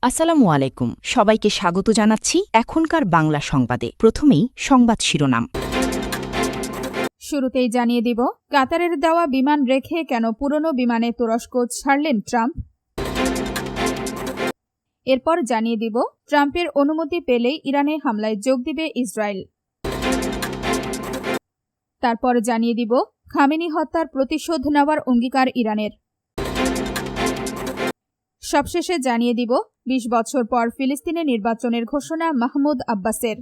আসসালামু আলাইকুম, সবাইকে স্বাগত জানাচ্ছি এখনকার বাংলা সংবাদে। প্রথমেই সংবাদ শিরোনাম। শুরুতেই জানিয়ে দিব, কাতারের দেওয়া বিমান রেখে কেন পুরনো বিমানে তুরস্ক ছাড়লেন ট্রাম্প। এরপর জানিয়ে দিব, ট্রাম্পের অনুমতি পেলেই ইরানে হামলায় যোগ দিবে ইসরায়েল। তারপর জানিয়ে দিব, খামেনি হত্যার প্রতিশোধ নেওয়ার অঙ্গীকার ইরানের। সবশেষে জানিয়ে দিব, ২০ বছর পর ফিলিস্তিনে নির্বাচনের ঘোষণা মাহমুদ আব্বাসের।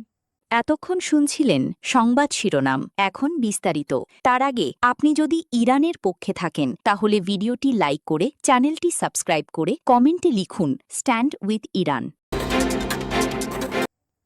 এতক্ষণ শুনছিলেন সংবাদ শিরোনাম, এখন বিস্তারিত। তার আগে আপনি যদি ইরানের পক্ষে থাকেন তাহলে ভিডিওটি লাইক করে চ্যানেলটি সাবস্ক্রাইব করে কমেন্টে লিখুন স্ট্যান্ড উইথ ইরান।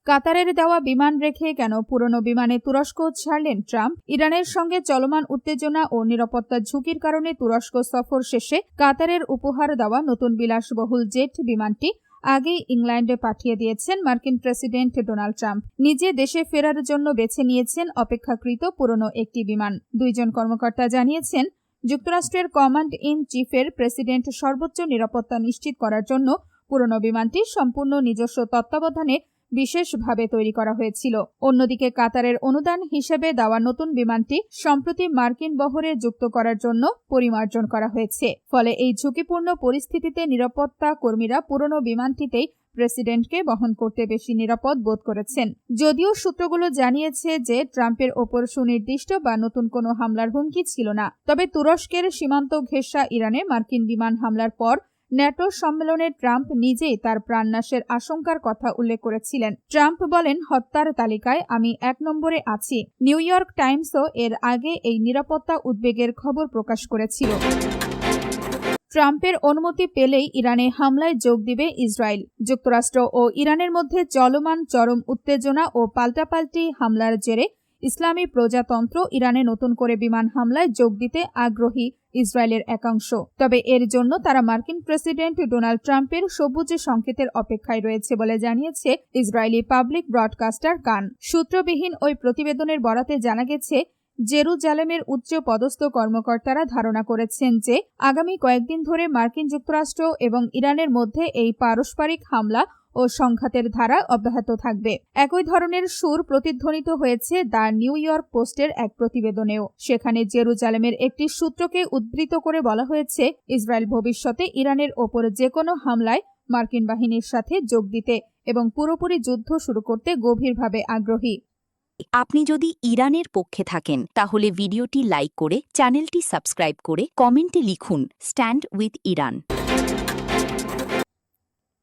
কাতারের দেওয়া বিমান রেখে কেন পুরনো বিমানে তুরস্ক ছাড়লেন ট্রাম্প। ইরানের সঙ্গে চলমান উত্তেজনা ও নিরাপত্তার ঝুঁকির কারণে তুরস্ক সফর শেষে কাতারের উপহার দেওয়া নতুন বিলাসবহুল জেট বিমানটি আগেই ইংল্যান্ডে পাঠিয়ে দিয়েছেন মার্কিন প্রেসিডেন্ট ডোনাল্ড ট্রাম্প। নিজে দেশে ফেরার জন্য বেছে নিয়েছেন অপেক্ষাকৃত পুরনো একটি বিমান। দুইজন কর্মকর্তা জানিয়েছেন, যুক্তরাষ্ট্রের কমান্ড ইন চিফের প্রেসিডেন্ট সর্বোচ্চ নিরাপত্তা নিশ্চিত করার জন্য পুরনো বিমানটি সম্পূর্ণ নিজস্ব তত্ত্বাবধানে বিশেষভাবে তৈরি করা হয়েছিল। অন্যদিকে কাতারের অনুদান হিসেবে দেওয়া নতুন বিমানটি সম্প্রতি মার্কিন বহরে যুক্ত করার জন্য পরিমার্জন করা হয়েছে। ফলে এই ঝুঁকিপূর্ণ পরিস্থিতিতে নিরাপত্তা কর্মীরা পুরনো বিমানটিতেই প্রেসিডেন্টকে বহন করতে বেশি নিরাপদ বোধ করেছেন। যদিও সূত্রগুলো জানিয়েছে যে ট্রাম্পের ওপর সুনির্দিষ্ট বা নতুন কোনো হামলার হুমকি ছিল না। তবে তুরস্কের সীমান্ত ঘেঁষা ইরানে মার্কিন বিমান হামলার পর ন্যাটো সম্মেলনে ট্রাম্প নিজেই তার প্রাণনাশের আশঙ্কার কথা উল্লেখ করেছিলেন। ট্রাম্প বলেন, হত্যার তালিকায় আমি ১ নম্বরে আছি। নিউ ইয়র্ক টাইমসও এর আগে এই নিরাপত্তা উদ্বেগের খবর প্রকাশ করেছিল। ট্রাম্পের অনুমতি পেলেই ইরানে হামলায় যোগ দিবে ইসরায়েল। যুক্তরাষ্ট্র ও ইরানের মধ্যে চলমান চরম উত্তেজনা ও পাল্টাপাল্টি হামলার জেরে ইসলামী প্রজাতন্ত্র ইরানে নতুন করে বিমান হামলায় যোগ দিতে আগ্রহী ইসরায়েলের একাংশ। তবে এর জন্য তারা মার্কিন প্রেসিডেন্ট ডোনাল্ড ট্রাম্পের সবুজ সংকেতের অপেক্ষায় রয়েছে বলে জানিয়েছে ইসরায়েলি পাবলিক ব্রডকাস্টার কান। সূত্রবিহীন ওই প্রতিবেদনের বরাতে জানা গেছে, জেরুজালেমের উচ্চ পদস্থ কর্মকর্তারা ধারণা করেছেন যে আগামী কয়েকদিন ধরে মার্কিন যুক্তরাষ্ট্র এবং ইরানের মধ্যে এই পারস্পরিক হামলা ও সংঘাতের ধারা অব্যাহত থাকবে। একই ধরনের সুর প্রতিধ্বনিত হয়েছে দ্য নিউ ইয়র্ক পোস্টের এক প্রতিবেদনেও। সেখানে জেরুজালেমের একটি সূত্রকে উদ্ধৃত করে বলা হয়েছে, ইসরায়েল ভবিষ্যতে ইরানের ওপর যে কোনো হামলায় মার্কিন বাহিনীর সাথে যোগ দিতে এবং পুরোপুরি যুদ্ধ শুরু করতে গভীরভাবে আগ্রহী। আপনি যদি ইরানের পক্ষে থাকেন তাহলে ভিডিওটি লাইক করে চ্যানেলটি সাবস্ক্রাইব করে কমেন্টে লিখুন স্ট্যান্ড উইথ ইরান।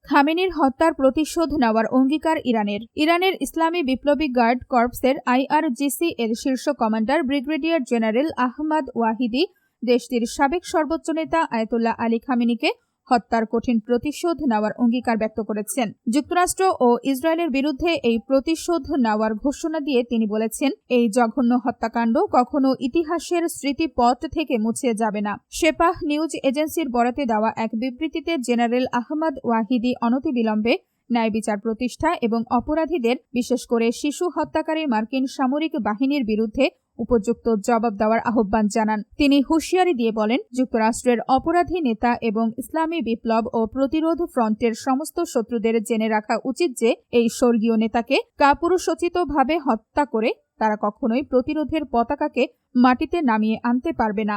খামেনির হত্যার প্রতিশোধ নেওয়ার অঙ্গীকার ইরানের। ইরানের ইসলামী বিপ্লবী গার্ড কর্পসের IRGC এর শীর্ষ commander brigadier general Ahmad Vahidi দেশটির সাবেক সর্বোচ্চ নেতা আয়াতুল্লাহ আলী খামেনিকে হত্যার কঠিন প্রতিশোধ নেওয়ার অঙ্গীকার ব্যক্ত করেছেন। যুক্তরাষ্ট্র ও ইসরায়েলের বিরুদ্ধে এই প্রতিশোধ নেওয়ার ঘোষণা দিয়ে তিনি বলেছেন, এই জঘন্য হত্যাকাণ্ড কখনো ইতিহাসের স্মৃতিপট থেকে মুছে যাবে না। সেপাহ নিউজ এজেন্সির বরাতে দেওয়া এক বিবৃতিতে জেনারেল আহমাদ ওয়াহিদি অনতিবিলম্বে ন্যায় বিচার প্রতিষ্ঠা এবং অপরাধীদের, বিশেষ করে শিশু হত্যাকারী মার্কিন সামরিক বাহিনীর বিরুদ্ধে উপযুক্ত জবাব দেওয়ার আহ্বান জানান। তিনি হুঁশিয়ারি দিয়ে বলেন, যুক্তরাষ্ট্রের অপরাধী নেতা এবং ইসলামী বিপ্লব ও প্রতিরোধ ফ্রন্টের সমস্ত শত্রুদের জেনে রাখা উচিত যে এই স্বর্গীয় নেতাকে কাপুরুষোচিতভাবে হত্যা করে তারা কখনোই প্রতিরোধের পতাকাকে মাটিতে নামিয়ে আনতে পারবে না।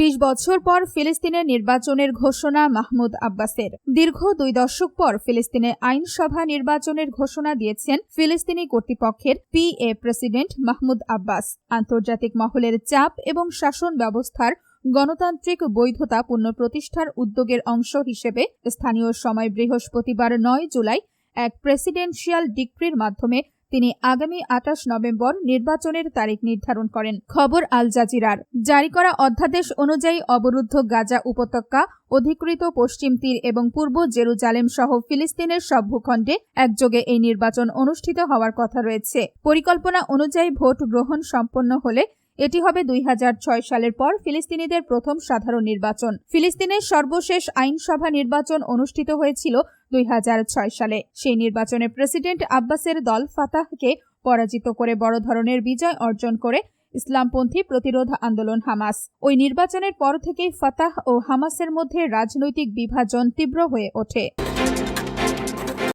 ২০ বছর পর ফিলিস্তিনে নির্বাচনের ঘোষণা মাহমুদ আব্বাসের। দীর্ঘ ২ দশক পর ফিলিস্তিনে আইনসভা নির্বাচনের ঘোষণা দিয়েছেন ফিলিস্তিনি কর্তৃপক্ষের PA প্রেসিডেন্ট মাহমুদ আব্বাস। আন্তর্জাতিক মহলের চাপ এবং শাসন ব্যবস্থার গণতান্ত্রিক বৈধতা পুনঃপ্রতিষ্ঠার উদ্যোগের অংশ হিসেবে স্থানীয় সময় বৃহস্পতিবার ৯ জুলাই এক প্রেসিডেন্সিয়াল ডিক্রির মাধ্যমে তিনি আগামী ২৮ নভেম্বর নির্বাচনের তারিখ নির্ধারণ করেন। খবর আল জাজিরার। জারি করা অধ্যাদেশ অনুযায়ী অবরুদ্ধ গাজা উপত্যকা, অধিকৃত পশ্চিম তীর এবং পূর্ব জেরুজালেম সহ ফিলিস্তিনের সব ভূখণ্ডে একযোগে এই নির্বাচন অনুষ্ঠিত হওয়ার কথা রয়েছে। পরিকল্পনা অনুযায়ী ভোট গ্রহণ সম্পন্ন হলে এটি হবে ২০০৬ সালের পর ফিলিস্তিনিদের প্রথম সাধারণ নির্বাচন। ফিলিস্তিনের সর্বশেষ আইনসভা নির্বাচন অনুষ্ঠিত হয়েছিল ২০০৬ সালে। সেই নির্বাচনে প্রেসিডেন্ট আব্বাসের দল ফাতাহকে পরাজিত করে বড় ধরনের বিজয় অর্জন করে ইসলামপন্থী প্রতিরোধ আন্দোলন হামাস। ওই নির্বাচনের পর থেকেই ফাতাহ ও হামাসের মধ্যে রাজনৈতিক বিভাজন তীব্র হয়ে ওঠে।